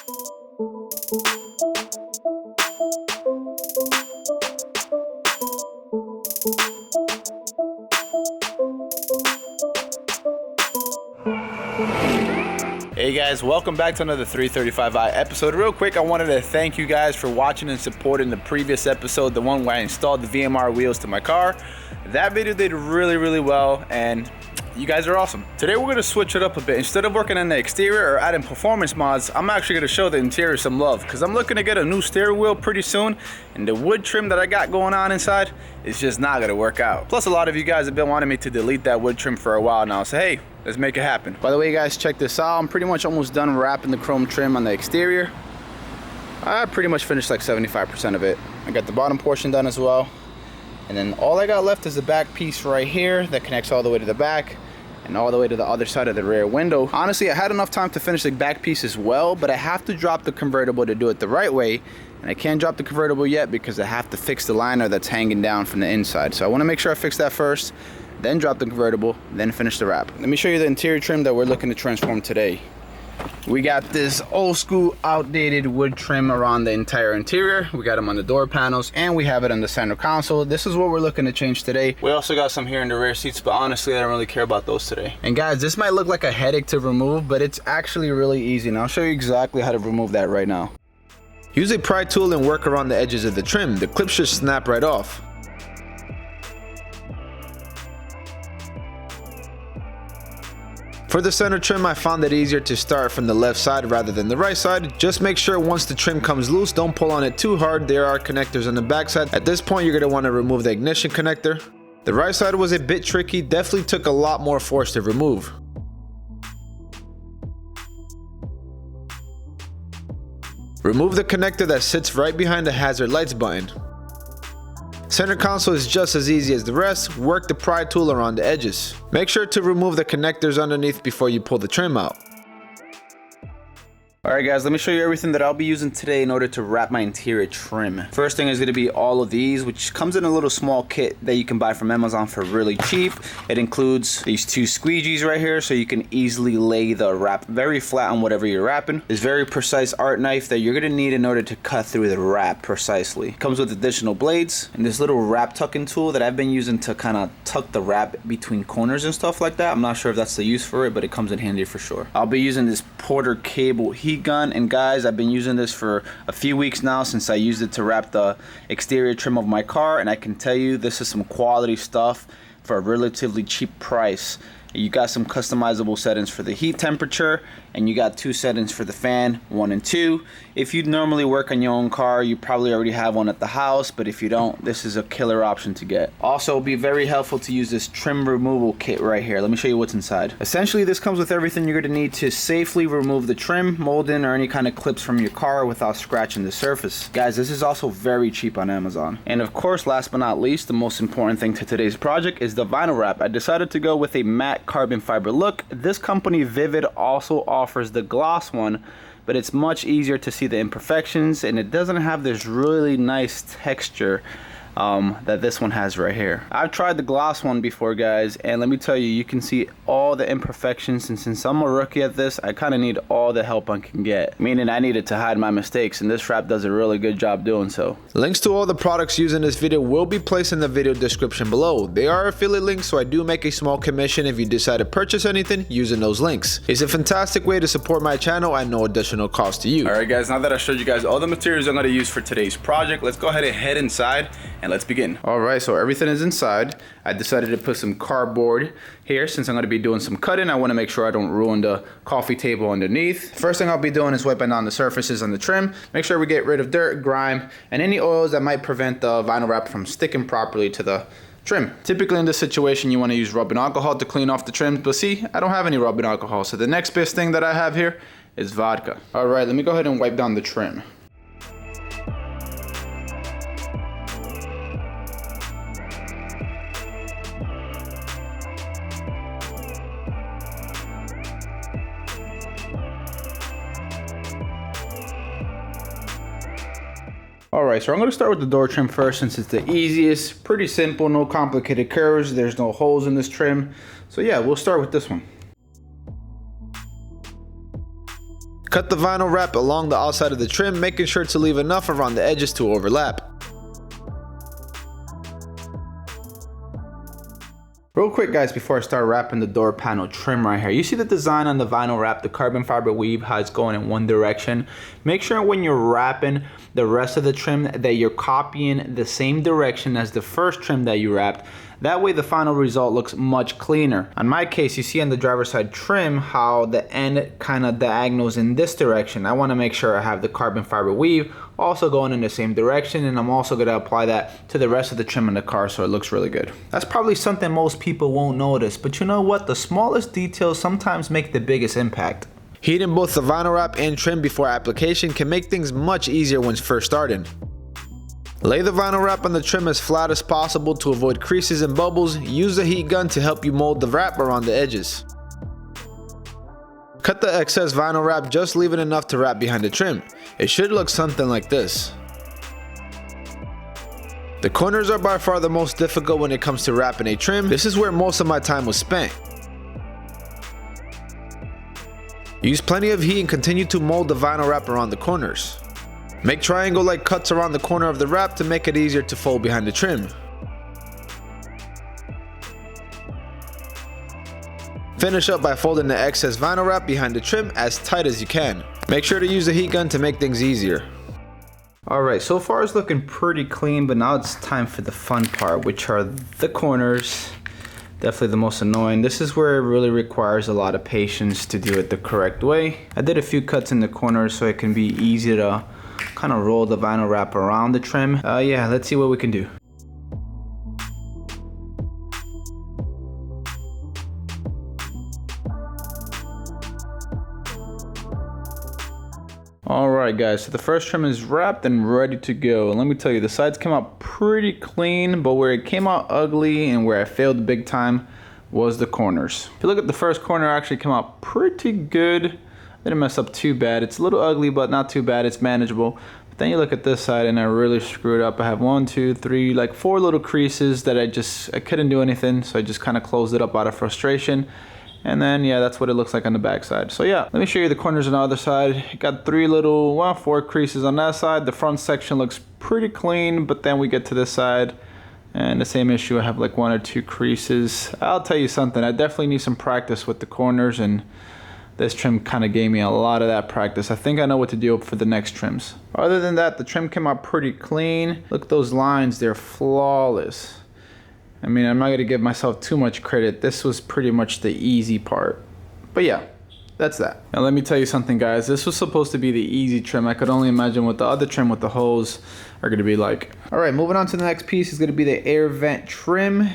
Hey guys, welcome back to another 335i episode. Real quick, I wanted to thank you guys for watching and supporting the previous episode, the one where I installed the VMR wheels to my car. That video did really well, and you guys are awesome. Today we're going to switch it up a bit. Instead of working on the exterior or adding performance mods, I'm actually going to show the interior some love because I'm looking to get a new steering wheel pretty soon, and the wood trim that I got going on inside is just not going to work out. Plus, a lot of you guys have been wanting me to delete that wood trim for a while now, so hey, let's make it happen. By the way, guys, check this out. I'm pretty much almost done wrapping the chrome trim on the exterior. I pretty much finished like 75% of it. I got the bottom portion done as well. And then all I got left is the back piece right here that connects all the way to the back and all the way to the other side of the rear window. Honestly, I had enough time to finish the back piece as well, but I have to drop the convertible to do it the right way. And I can't drop the convertible yet because I have to fix the liner that's hanging down from the inside. So I want to make sure I fix that first, then drop the convertible, then finish the wrap. Let me show you the interior trim that we're looking to transform today. We got this old school outdated wood trim around the entire interior. We got them on the door panels and we have it on the center console. This is what we're looking to change today. We also got some here in the rear seats, but honestly I don't really care about those today. And guys, this might look like a headache to remove, but it's actually really easy, and I'll show you exactly how to remove that right now. Use a pry tool and work around the edges of the trim. The clip should snap right off. For the center trim, I found it easier to start from the left side rather than the right side. Just make sure once the trim comes loose, don't pull on it too hard. There are connectors on the back side. At this point, you're going to want to remove the ignition connector. The right side was a bit tricky, definitely took a lot more force to remove. Remove the connector that sits right behind the hazard lights button. Center console is just as easy as the rest. Work the pry tool around the edges. Make sure to remove the connectors underneath before you pull the trim out. Alright guys, let me show you everything that I'll be using today in order to wrap my interior trim. First thing is going to be all of these, which comes in a little small kit that you can buy from Amazon for really cheap. It includes these two squeegees right here, so you can easily lay the wrap very flat on whatever you're wrapping. This very precise art knife that you're going to need in order to cut through the wrap precisely. It comes with additional blades and this little wrap tucking tool that I've been using to kind of tuck the wrap between corners and stuff like that. I'm not sure if that's the use for it, but it comes in handy for sure. I'll be using this Porter cable heat gun, and guys, I've been using this for a few weeks now since I used it to wrap the exterior trim of my car, and I can tell you this is some quality stuff for a relatively cheap price. You got some customizable settings for the heat temperature, and you got two settings for the fan, 1 and 2. If you normally work on your own car, you probably already have one at the house, but if you don't, this is a killer option to get. Also, it'll be very helpful to use this trim removal kit right here. Let me show you what's inside. Essentially, this comes with everything you're going to need to safely remove the trim, molding, or any kind of clips from your car without scratching the surface. Guys, this is also very cheap on Amazon. And of course, last but not least, the most important thing to today's project is the vinyl wrap. I decided to go with a matte carbon fiber look. This company, Vivid, also offers the gloss one, but it's much easier to see the imperfections, and it doesn't have this really nice texture that this one has right here. I've tried the gloss one before, guys, and let me tell you, you can see all the imperfections, and since I'm a rookie at this, I kind of need all the help I can get, meaning I needed to hide my mistakes, and this wrap does a really good job doing so. Links to all the products used in this video will be placed in the video description below. They are affiliate links, so I do make a small commission if you decide to purchase anything using those links. It's a fantastic way to support my channel at no additional cost to you. Alright guys, now that I showed you guys all the materials I'm going to use for today's project, let's go ahead and head inside and let's begin. Alright, so everything is inside. I decided to put some cardboard here since I'm going to be doing some cutting. I want to make sure I don't ruin the coffee table underneath. First thing I'll be doing is wiping down the surfaces on the trim. Make sure we get rid of dirt, grime, and any oils that might prevent the vinyl wrap from sticking properly to the trim. Typically in this situation you want to use rubbing alcohol to clean off the trim, but see, I don't have any rubbing alcohol, so the next best thing that I have here is vodka. Alright, let me go ahead and wipe down the trim. Alright, so I'm going to start with the door trim first since it's the easiest. Pretty simple, no complicated curves, there's no holes in this trim. So yeah, we'll start with this one. Cut the vinyl wrap along the outside of the trim, making sure to leave enough around the edges to overlap. Real quick guys, before I start wrapping the door panel trim right here, you see the design on the vinyl wrap, the carbon fiber weave, how it's going in one direction. Make sure when you're wrapping the rest of the trim that you're copying the same direction as the first trim that you wrapped. That way the final result looks much cleaner. On my case, you see on the driver's side trim how the end kind of diagonals in this direction. I want to make sure I have the carbon fiber weave also going in the same direction, and I'm also going to apply that to the rest of the trim in the car so it looks really good. That's probably something most people won't notice, but you know what? The smallest details sometimes make the biggest impact. Heating both the vinyl wrap and trim before application can make things much easier when first starting. Lay the vinyl wrap on the trim as flat as possible to avoid creases and bubbles. Use the heat gun to help you mold the wrap around the edges. Cut the excess vinyl wrap, just leaving enough to wrap behind the trim. It should look something like this. The corners are by far the most difficult when it comes to wrapping a trim. This is where most of my time was spent. Use plenty of heat and continue to mold the vinyl wrap around the corners. Make triangle-like cuts around the corner of the wrap to make it easier to fold behind the trim. Finish up by folding the excess vinyl wrap behind the trim as tight as you can. Make sure to use the heat gun to make things easier. Alright, so far it's looking pretty clean, but now it's time for the fun part, which are the corners. Definitely the most annoying. This is where it really requires a lot of patience to do it the correct way. I did a few cuts in the corners so it can be easy to kind of roll the vinyl wrap around the trim. Yeah, let's see what we can do. Alright guys, so the first trim is wrapped and ready to go. And let me tell you, the sides came out pretty clean, but where it came out ugly and where I failed big time was the corners. If you look at the first corner, it actually came out pretty good. Didn't mess up too bad. It's a little ugly, but not too bad. It's manageable. But then you look at this side and I really screwed up. I have 1, 2, 3, like 4 little creases that I couldn't do anything. So I just kind of closed it up out of frustration. And then, yeah, that's what it looks like on the back side. So yeah, let me show you the corners on the other side. Got 3 little, well, 4 creases on that side. The front section looks pretty clean, but then we get to this side and the same issue. I have like 1 or 2 creases. I'll tell you something, I definitely need some practice with the corners, and this trim kind of gave me a lot of that practice. I think I know what to do for the next trims. Other than that, the trim came out pretty clean. Look at those lines, they're flawless. I mean, I'm not gonna give myself too much credit. This was pretty much the easy part. But yeah, that's that. Now let me tell you something guys, this was supposed to be the easy trim. I could only imagine what the other trim with the holes are gonna be like. All right, moving on to the next piece is gonna be the air vent trim.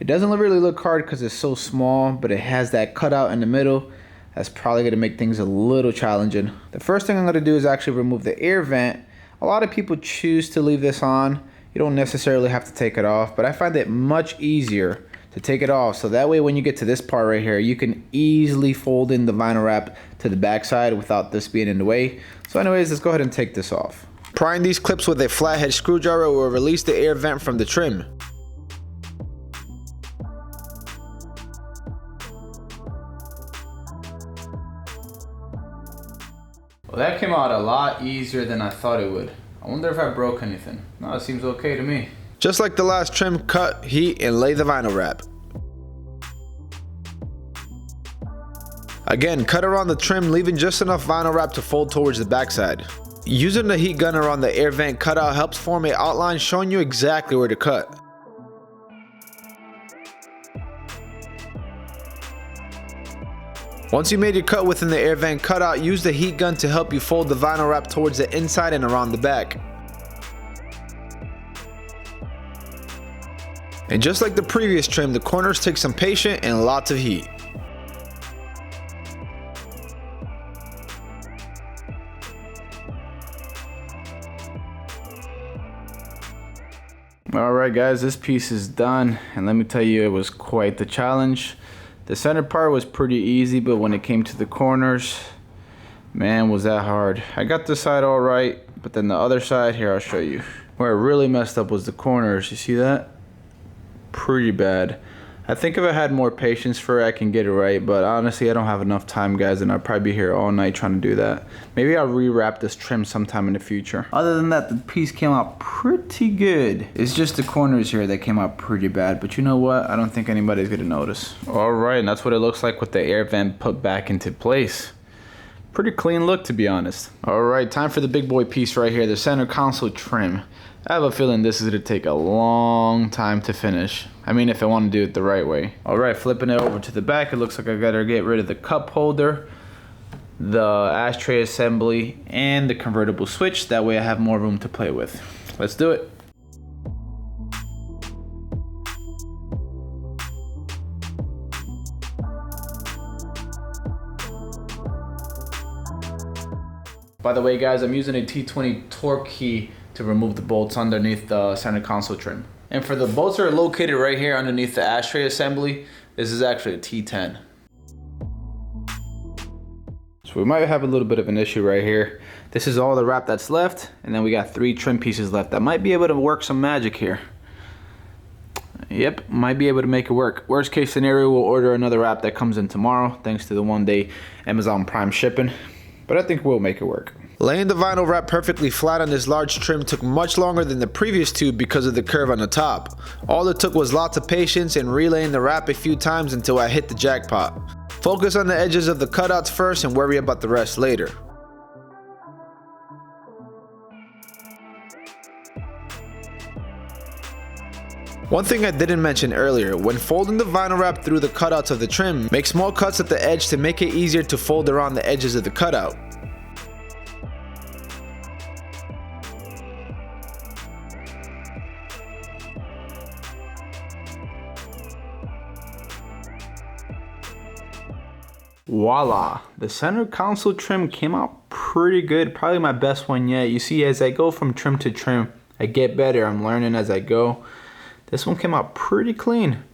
It doesn't really look hard because it's so small, but it has that cutout in the middle. That's probably gonna make things a little challenging. The first thing I'm gonna do is actually remove the air vent. A lot of people choose to leave this on. You don't necessarily have to take it off, but I find it much easier to take it off, so that way when you get to this part right here, you can easily fold in the vinyl wrap to the back side without this being in the way. So anyways, let's go ahead and take this off. Prying these clips with a flathead screwdriver will release the air vent from the trim. Well, that came out a lot easier than I thought it would. I wonder if I broke anything. No, it seems okay to me. Just like the last trim, cut, heat, and lay the vinyl wrap. Again, cut around the trim, leaving just enough vinyl wrap to fold towards the backside. Using the heat gun around the air vent cutout helps form an outline showing you exactly where to cut. Once you made your cut within the air vent cutout, use the heat gun to help you fold the vinyl wrap towards the inside and around the back. And just like the previous trim, the corners take some patience and lots of heat. Alright guys, this piece is done, and let me tell you, it was quite the challenge. The center part was pretty easy, but when it came to the corners, man, was that hard. I got this side all right, but then the other side, here, I'll show you. Where it really messed up was the corners. You see that? Pretty bad. I think if I had more patience for it, I can get it right, but honestly, I don't have enough time, guys, and I'll probably be here all night trying to do that. Maybe I'll rewrap this trim sometime in the future. Other than that, the piece came out pretty good. It's just the corners here that came out pretty bad, but you know what? I don't think anybody's gonna notice. All right, and that's what it looks like with the air vent put back into place. Pretty clean look, to be honest. All right, time for the big boy piece right here, the center console trim. I have a feeling this is gonna take a long time to finish. I mean, if I want to do it the right way. All right, flipping it over to the back, it looks like I gotta get rid of the cup holder, the ashtray assembly, and the convertible switch. That way I have more room to play with. Let's do it. By the way, guys, I'm using a T20 torque key to remove the bolts underneath the center console trim. And for the bolts that are located right here underneath the ashtray assembly, this is actually a T10. So we might have a little bit of an issue right here. This is all the wrap that's left, and then we got 3 trim pieces left. I might be able to work some magic here. Yep, might be able to make it work. Worst case scenario, we'll order another wrap that comes in tomorrow, thanks to the 1-day Amazon Prime shipping. But I think we'll make it work. Laying the vinyl wrap perfectly flat on this large trim took much longer than the previous two because of the curve on the top. All it took was lots of patience and relaying the wrap a few times until I hit the jackpot. Focus on the edges of the cutouts first and worry about the rest later. One thing I didn't mention earlier, when folding the vinyl wrap through the cutouts of the trim, make small cuts at the edge to make it easier to fold around the edges of the cutout. Voila, the center console trim came out pretty good, probably my best one yet. You see, as I go from trim to trim, I get better, I'm learning as I go. This one came out pretty clean.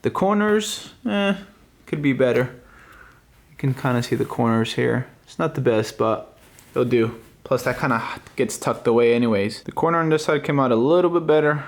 The corners, could be better. You can kind of see the corners here. It's not the best, but it'll do. Plus that kind of gets tucked away anyways. The corner on this side came out a little bit better,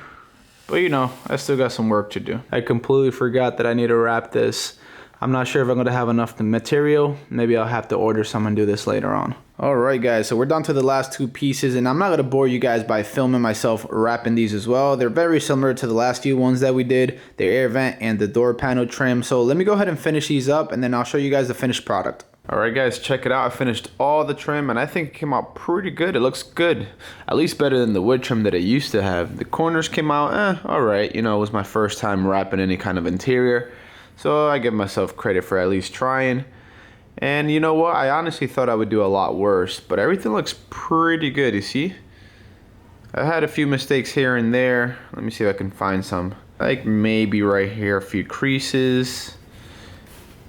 but you know, I still got some work to do. I completely forgot that I need to wrap this. I'm not sure if I'm gonna have enough material. Maybe I'll have to order some and do this later on. Alright guys, so we're down to the last 2 pieces, and I'm not gonna bore you guys by filming myself wrapping these as well. They're very similar to the last few ones that we did, the air vent and the door panel trim. So let me go ahead and finish these up, and then I'll show you guys the finished product. Alright guys, check it out. I finished all the trim, and I think it came out pretty good. It looks good, at least better than the wood trim that I used to have. The corners came out, alright. You know, it was my first time wrapping any kind of interior, so I give myself credit for at least trying. And you know what? I honestly thought I would do a lot worse, but everything looks pretty good, you see? I had a few mistakes here and there. Let me see if I can find some. Like maybe right here, a few creases.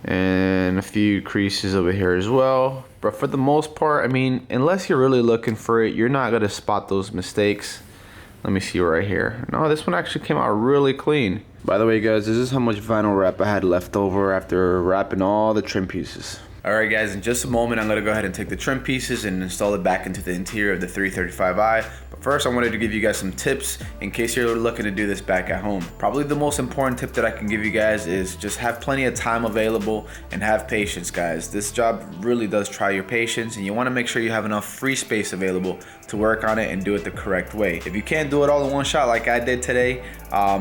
And a few creases over here as well. But for the most part, I mean, unless you're really looking for it, you're not gonna spot those mistakes. Let me see right here. No, this one actually came out really clean. By the way guys, this is how much vinyl wrap I had left over after wrapping all the trim pieces. Alright guys, in just a moment I'm going to go ahead and take the trim pieces and install it back into the interior of the 335i. But first I wanted to give you guys some tips in case you're looking to do this back at home. Probably the most important tip that I can give you guys is just have plenty of time available and have patience, guys. This job really does try your patience, and you want to make sure you have enough free space available to work on it and do it the correct way. If you can't do it all in one shot like I did today,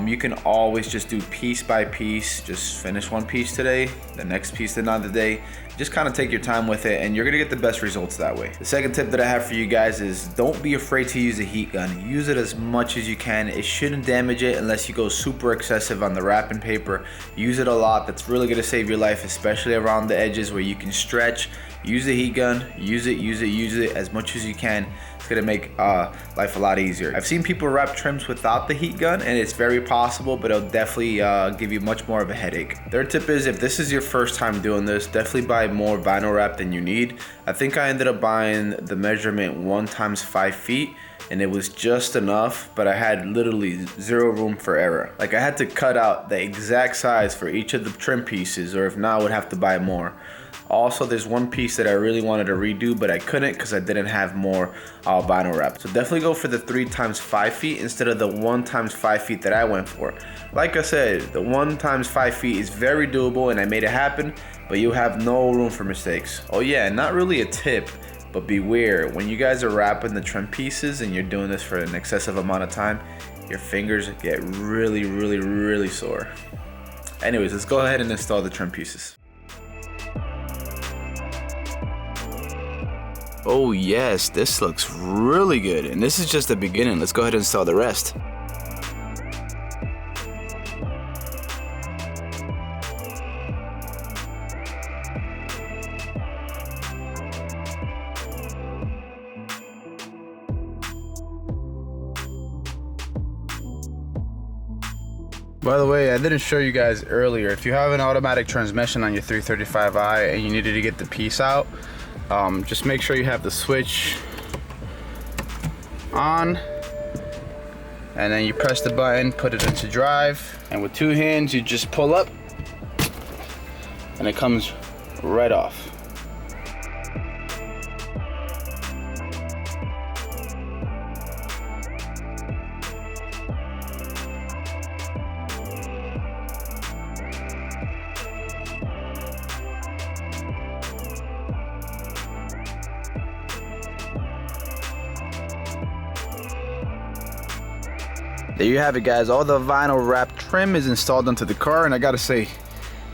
you can always just do piece by piece. Just finish one piece today, the next piece another day. Just kind of take your time with it, and you're gonna get the best results that way. The second tip that I have for you guys is don't be afraid to use a heat gun. Use it as much as you can. It shouldn't damage it unless you go super excessive on the wrapping paper. Use it a lot. That's really gonna save your life, especially around the edges where you can stretch. Use the heat gun. Use it as much as you can. It's gonna make life a lot easier. I've seen people wrap trims without the heat gun, and it's very possible, but it'll definitely give you much more of a headache. Third tip is, if this is your first time doing this, definitely buy more vinyl wrap than you need. I think I ended up buying the measurement 1 × 5 feet, and it was just enough, but I had literally 0 room for error. Like, I had to cut out the exact size for each of the trim pieces, or if not, I would have to buy more. Also, there's one piece that I really wanted to redo, but I couldn't because I didn't have more vinyl wrap. So definitely go for the 3 times 5 feet instead of the 1 times 5 feet that I went for. Like I said, the 1 times 5 feet is very doable and I made it happen, but you have no room for mistakes. Oh yeah, not really a tip, but beware, when you guys are wrapping the trim pieces and you're doing this for an excessive amount of time, your fingers get really sore. Anyways, let's go ahead and install the trim pieces. Oh yes, this looks really good, and this is just the beginning. Let's go ahead and install the rest. By the way, I didn't show you guys earlier. If you have an automatic transmission on your 335i and you needed to get the piece out, just make sure you have the switch on, and then you press the button, put it into drive, and with 2 hands you just pull up and it comes right off. There you have it, guys. All the vinyl wrap trim is installed onto the car, and I gotta say,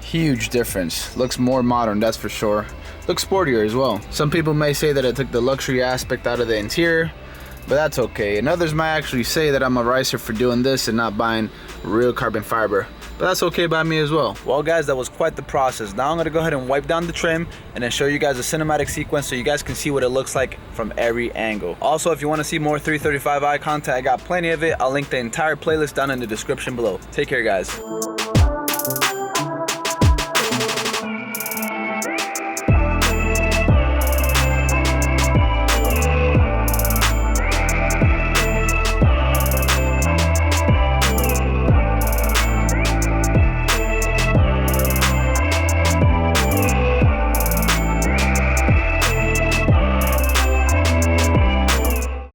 huge difference. Looks more modern, that's for sure. Looks sportier as well. Some people may say that I took the luxury aspect out of the interior, but that's okay. And others might actually say that I'm a ricer for doing this and not buying real carbon fiber, but that's okay by me as well. Well guys, that was quite the process. Now I'm gonna go ahead and wipe down the trim and then show you guys a cinematic sequence so you guys can see what it looks like from every angle. Also, if you want to see more 335i content, I got plenty of it. I'll link the entire playlist down in the description below. Take care, guys.